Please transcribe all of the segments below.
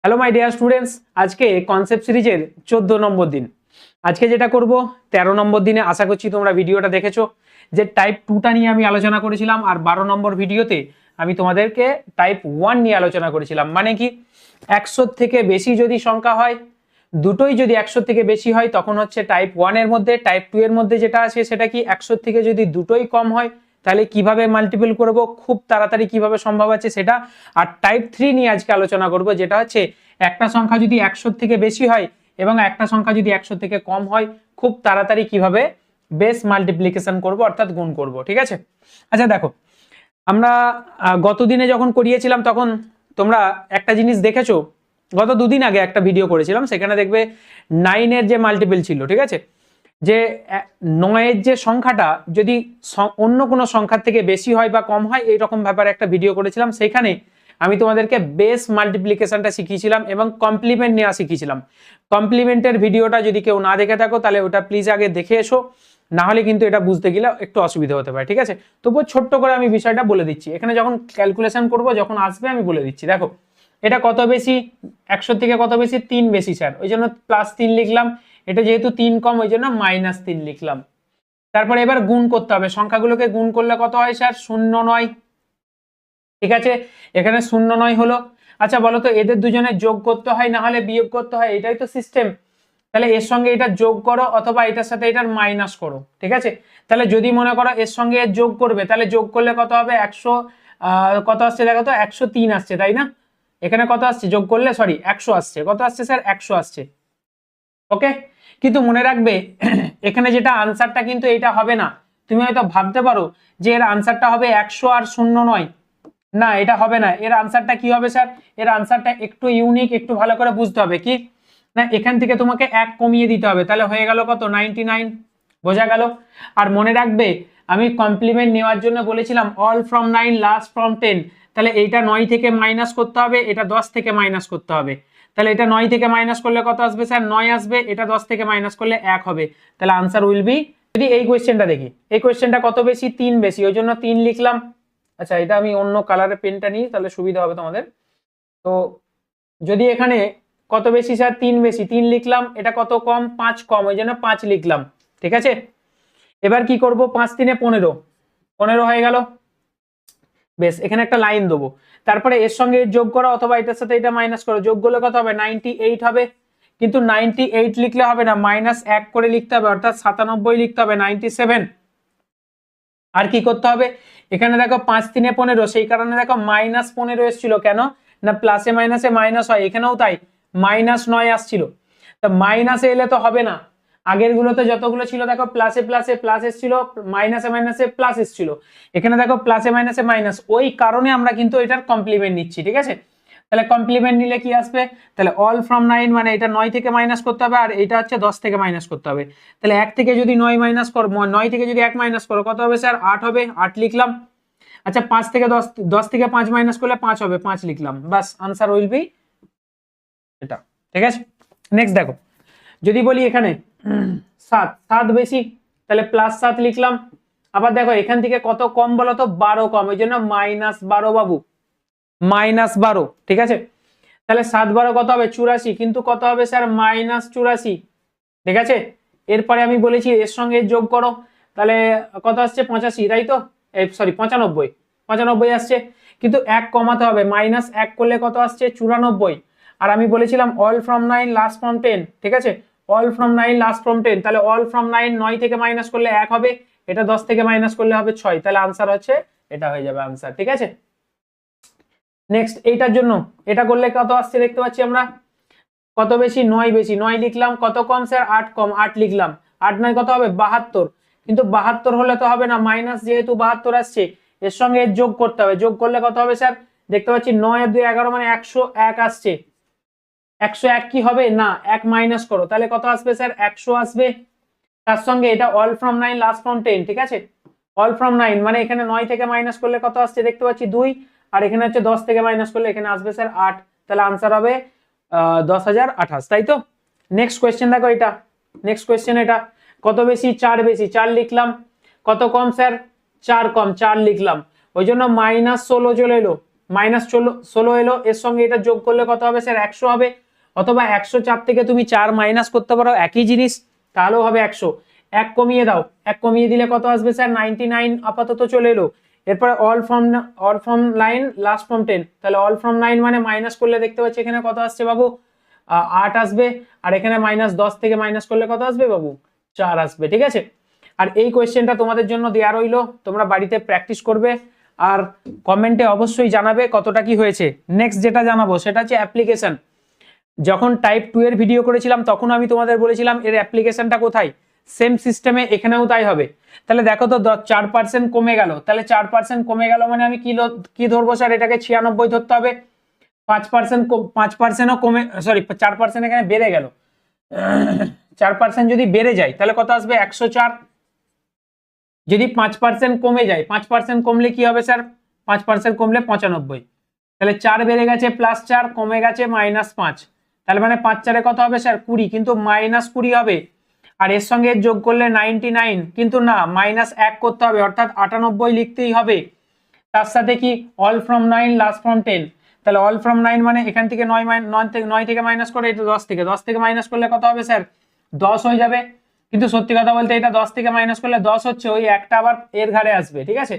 Hello my dear students, আজকে concept সিরিজের 14 নম্বর দিন। আজকে যেটা করব 13 নম্বর দিনে, আশা করছি তোমরা ভিডিওটা দেখেছো, যে টাইপ 2টা নিয়ে আমি আলোচনা করেছিলাম, আর 12 নম্বর ভিডিওতে আমি তোমাদেরকে টাইপ 1 নিয়ে আলোচনা করেছিলাম। মানে কি, 100 থেকে বেশি যদি সংখ্যা হয়, দুটোই যদি 100 থেকে বেশি হয় তখন হচ্ছে টাইপ 1 এর মধ্যে। টাইপ 2 এর মধ্যে যেটা আছে সেটা কি, 100 থেকে যদি দুটোই কম হয় তাহলে কিভাবে মাল্টিপল করব, খুব তাড়াতাড়ি কিভাবে সম্ভব আছে সেটা। আর টাইপ 3 নিয়ে আজকে আলোচনা করব, যেটা হচ্ছে একটা সংখ্যা যদি 100 থেকে বেশি হয় এবং একটা সংখ্যা যদি 100 থেকে কম হয়, খুব তাড়াতাড়ি কিভাবে বেস মাল্টিপ্লিকেশন করব, অর্থাৎ গুণ করব। ঠিক আছে, আচ্ছা দেখো, আমরা গত দিনে যখন করিয়েছিলাম তখন তোমরা একটা জিনিস দেখেছো, গত দুদিন আগে একটা ভিডিও করেছিলাম, সেখানে দেখবে 9 এর যে মাল্টিপল ছিল, ঠিক আছে, যে 9 এর যে সংখ্যাটা যদি অন্য কোনো সংখ্যার থেকে বেশি হয় বা কম হয়, এইরকম ব্যাপারে একটা ভিডিও করেছিলাম। সেখানে আমি তোমাদেরকে বেস মাল্টিপ্লিকেশনটা শিখিয়েছিলাম এবং কমপ্লিমেন্ট নেওয়া শিখিয়েছিলাম। কমপ্লিমেন্টের ভিডিওটা যদি কেউ না দেখে থাকো তাহলে ওটা প্লিজ আগে দেখে এসো, না হলে কিন্তু এটা বুঝতে গেলে একটু অসুবিধা হতে পারে। ঠিক আছে, তবুও ছোট্ট করে আমি বিষয়টা বলে দিচ্ছি, এখানে যখন ক্যালকুলেশন করব, যখন আসবে আমি বলে দিচ্ছি। দেখো, এটা কত বেশি, 100 থেকে কত বেশি, 3 বেশি স্যার, ওই জন্য +3 লিখলাম। এটা যেহেতু 3 কম, ওই জন্য -3 লিখলাম। তারপরে এবার গুণ করতে হবে, সংখ্যাগুলোকে গুণ করলে কত হয় স্যার, 0 9। ঠিক আছে, এখানে 0 9 হলো। আচ্ছা বলো তো, এদের দুজনের যোগ করতে হয় না হলে বিয়োগ করতে হয়, এটাই তো সিস্টেম। তাহলে এর সঙ্গে এটা যোগ করো অথবা এটার সাথে এটার মাইনাস করো। ঠিক আছে, তাহলে যদি মনে করো এর সঙ্গে এর যোগ করবে, তাহলে যোগ করলে কত হবে, 100 কত আসছে দেখো তো, 103 আসছে, তাই না? এখানে কত আসছে যোগ করলে, সরি 100 আসছে, কত আসছে স্যার, 100 আসছে। ওকে, কিন্তু মনে রাখবে এখানে যেটা আনসারটা কিন্তু এটা হবে না। তুমি হয়তো ভাবতে পারো যে এর আনসারটা হবে 100 আর 0 9, না এটা হবে না। এর আনসারটা কি হবে স্যার, এর আনসারটা একটু ইউনিক, একটু ভালো করে বুঝতে হবে। কি না, এখান থেকে তোমাকে 1 কমিয়ে দিতে হবে, তাহলে হয়ে গেল কত, 99। বোঝা গেল? আর মনে রাখবে আমি কমপ্লিমেন্ট নেওয়ার জন্য বলেছিলাম অল ফ্রম 9 লাস্ট ফ্রম 10, তাহলে এইটা 9 থেকে মাইনাস করতে হবে, এটা 10 থেকে মাইনাস করতে হবে। তাহলে এটা 9 থেকে মাইনাস করলে কত আসবে স্যার, 9 আসবে। এটা 10 থেকে মাইনাস করলে 1 হবে। তাহলে আনসার উইল বি, যদি এই কোয়েশ্চেনটা দেখি, এই কোয়েশ্চেনটা কত বেশি, 3 বেশি, ওই জন্য 3 লিখলাম। আচ্ছা, এটা আমি অন্য কালারের পেনটা নিই, তাহলে সুবিধা হবে তোমাদের। তো যদি এখানে কত বেশি স্যার, 3 বেশি, 3 লিখলাম। এটা কত কম, 5 কম, ওই জন্য 5 লিখলাম। ঠিক আছে, এবার কি করব, 5 3 15, 15 হয়ে গেল। বেশ, এখানে একটা লাইন দেবো, তারপরে এর সঙ্গে যোগ করো অথবা এটার সাথে এটা মাইনাস করো, যোগ করলে কত হবে, 98 হবে। কিন্তু 98 লিখলে হবে না, -1 করে লিখতে হবে, অর্থাৎ 97 লিখতে হবে, 97। আর কি করতে হবে, এখানে দেখো 5 3 15, সেই কারণে দেখো -15 এসেছিল, কেন না প্লাসে মাইনাসে মাইনাস হয়, এখানেও তাই -9 আসছিল। তা মাইনাসে এলে তো হবে না, আগের গুলোতে যতগুলো ছিল দেখো প্লাসে প্লাসে প্লাস এসেছিল, মাইনাসে মাইনাসে প্লাস এসেছিল, এখানে দেখো প্লাসে মাইনাসে মাইনাস, ওই কারণে আমরা কিন্তু এটার কমপ্লিমেন্ট নিচ্ছি। ঠিক আছে, তাহলে কমপ্লিমেন্ট নিলে কি আসবে, তাহলে অল ফ্রম 9 মানে এটা 9 থেকে মাইনাস করতে হবে, আর এটা হচ্ছে 10 থেকে মাইনাস করতে হবে। তাহলে 1 থেকে যদি 9 মাইনাস করো, 9 থেকে যদি 1 মাইনাস করো কত হবে স্যার, 8 হবে, 8 লিখলাম। আচ্ছা 5 থেকে 10, 10 থেকে 5 মাইনাস করলে 5 হবে, 5 লিখলাম। বাস, আনসার উইল বি এটা। ঠিক আছে, নেক্সট দেখো, যদি বলি এখানে 7, 7 বেশি, তাহলে +7 লিখলাম। আবার দেখো এখান থেকে কত কম বলো তো, 12 কম, ওই জন্য -12 বাবু, -12। ঠিক আছে, তাহলে 7 12 কত হবে, 84, কিন্তু কত হবে স্যার, -84। ঠিক আছে, এরপরে আমি বলেছি এর সঙ্গে যোগ করো, তাহলে কত আসছে, 85, তাই তো, সরি 95, 95 আসছে। কিন্তু 1 কমাতে হবে, -1 করলে কত আসছে, 94। আর আমি বলেছিলাম অল ফ্রম 9 লাস্ট ফ্রম 10, ঠিক আছে, অল ফ্রম 9 লাস্ট ফ্রম 10, তাহলে অল ফ্রম 9, 9 থেকে মাইনাস করলে 1 হবে, এটা 10 থেকে মাইনাস করলে হবে 6, তাহলে আনসার হচ্ছে এটা, হয়ে যাবে আনসার। ঠিক আছে, নেক্সট এইটার জন্য এটা করলে কত আসছে দেখতে পাচ্ছি আমরা, কত বেশি, 9 বেশি, 9 লিখলাম। কত কম স্যার, 8 কম, 8 লিখলাম। 8 9 কত হবে, 72। কিন্তু 72 হলে তো হবে না, মাইনাস যেহেতু 72 আসছে, এর সঙ্গে এর যোগ করতে হবে, যোগ করলে কত হবে স্যার, দেখতে পাচ্ছি 9 আর 2 11 মানে 101 আসছে। 101 কি হবে না, 1 মাইনাস করো, তাহলে কত আসবে স্যার, 100 আসবে। তার সঙ্গে এটা অল ফ্রম 9 লাস্ট ফ্রম 10, ঠিক আছে, অল ফ্রম 9 মানে এখানে 9 থেকে মাইনাস করলে কত আসছে দেখতে পাচ্ছি 2, আর এখানে হচ্ছে 10 থেকে মাইনাস করলে এখানে আসবে স্যার 8, তাহলে আনসার হবে 10,028, তাই তো। নেক্সট কোয়েশ্চেন দেখো, এটা নেক্সট কোয়েশ্চেন, এটা কত বেশি, 4 বেশি, 4 লিখলাম। কত কম স্যার, 4 কম, 4 লিখলাম, ওই জন্য -16 চলে এলো, -16 এলো, এর সঙ্গে এটা যোগ করলে কত হবে স্যার 100 হবে, অথবা 104 থেকে তুমি 4 মাইনাস করতে পারো একই জিনিস, তাহলেও হবে 100। 1 কমিয়ে দাও, 1 কমিয়ে দিলে কত আসবে স্যার 99 আপাতত চলে এলো। এরপরে অল ফ্রম 9 লাস্ট ফ্রম 10, তাহলে অল ফ্রম 9 মানে মাইনাস করলে দেখতে পাচ্ছি এখানে কত আসছে বাবু 8 আসবে, আর এখানে -10 থেকে মাইনাস করলে কত আসবে বাবু 4 আসবে। ঠিক আছে, আর এই কোয়েশ্চেনটা তোমাদের জন্য দেওয়া রইলো, তোমরা বাড়িতে প্র্যাকটিস করবে আর কমেন্টে অবশ্যই জানাবে কতটা কি হয়েছে। নেক্সট যেটা জানাবো সেটা হচ্ছে অ্যাপ্লিকেশন। যখন টাইপ 2 এর ভিডিও করেছিলাম তখন আমি তোমাদের বলেছিলাম এর অ্যাপ্লিকেশনটা কোথায়, সেম সিস্টেমে এখানেও তাই হবে। তাহলে দেখো তো 4% কমে গেল, তাহলে 4% কমে গেল মানে আমি কি ধরবো স্যার, এটাকে 96 ধরতে হবে। 5%ও কমে, সরি 4% এখানে বেড়ে গেল, 4% যদি বেড়ে যায় তাহলে কত আসবে 104। যদি 5% কমে যায়, 5% কমলে কি হবে স্যার, 5% কমলে 95, তাহলে 4 বেড়ে গেছে +4, কমে গেছে -5, তাহলে মানে 5 4 কত হবে স্যার 20, কিন্তু -20 হবে। আর এর সঙ্গে যোগ করলে 99, কিন্তু না -1 করতে হবে, অর্থাৎ 98 লিখতেই হবে। তার সাথে কি অল ফ্রম 9 লাস্ট ফ্রম 10, তাহলে অল ফ্রম 9 মানে এখান থেকে 9 থেকে মাইনাস করে এটা 10 থেকে মাইনাস করলে কত হবে স্যার 10 হয়ে যাবে। কিন্তু সত্যি কথা বলতে এটা 10 থেকে মাইনাস করলে 10 হচ্ছে, ওই একটা আবার এর ঘাড়ে আসবে। ঠিক আছে,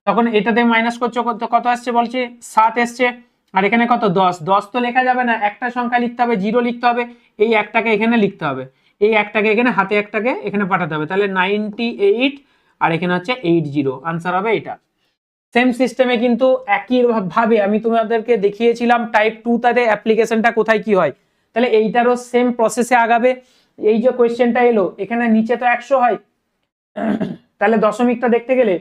তখন এটাতে মাইনাস করছো কত আসছে বলছি 7 এসছে, আর এখানে কত 10, 10 তো লেখা যাবে না, একটা সংখ্যা লিখতে হবে, 0 লিখতে হবে, এই একটাকে এখানে লিখতে হবে, এই একটাকে এখানে হাতে একটাকে এখানে পাঠাতে হবে, তাহলে 98 আর এখানে হচ্ছে 80, আনসার হবে এটা। সেম সিস্টেমে কিন্তু একই ভাবে আমি তোমাদেরকে দেখিয়েছিলাম টাইপ 2 তাতে অ্যাপ্লিকেশনটা কোথায় কি হয়, তাহলে এইটারও সেম প্রসেসে আগাবে। এই যে কোয়েশ্চেনটা এলো এখানে নিচে তো 100 হয়, তাহলে দশমিকটা দেখতে গেলে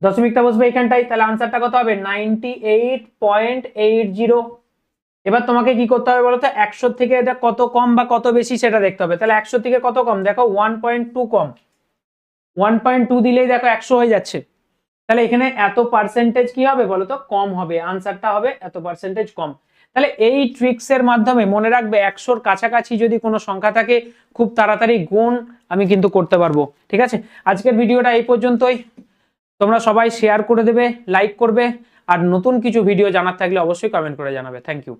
দশমিকটা বসবে এখানটাই, তাহলে আনসারটা কত হবে 98.80। এবার তোমাকে কি করতে হবে বলো তো, 100 থেকে এটা কত কম বা কত বেশি সেটা দেখতে হবে। তাহলে 100 থেকে কত কম, দেখো 1.2 কম, 1.2 দিলেই দেখো 100 হয়ে যাচ্ছে, তাহলে এখানে এত পার্সেন্টেজ কি হবে বলো তো কম হবে, আনসারটা হবে এত পার্সেন্টেজ কম। তাহলে এই ট্রিক্সের মাধ্যমে মনে রাখবে 100-র কাছাকাছি যদি কোনো সংখ্যা থাকে খুব তাড়াতাড়ি গুণ আমি কিন্তু করতে পারবো। ঠিক আছে, আজকের ভিডিওটা এই পর্যন্তই, তোমরা সবাই শেয়ার করে দেবে, লাইক করবে, আর নতুন কিছু ভিডিও জানার থাকলে অবশ্যই কমেন্ট করে জানাবে। Thank you.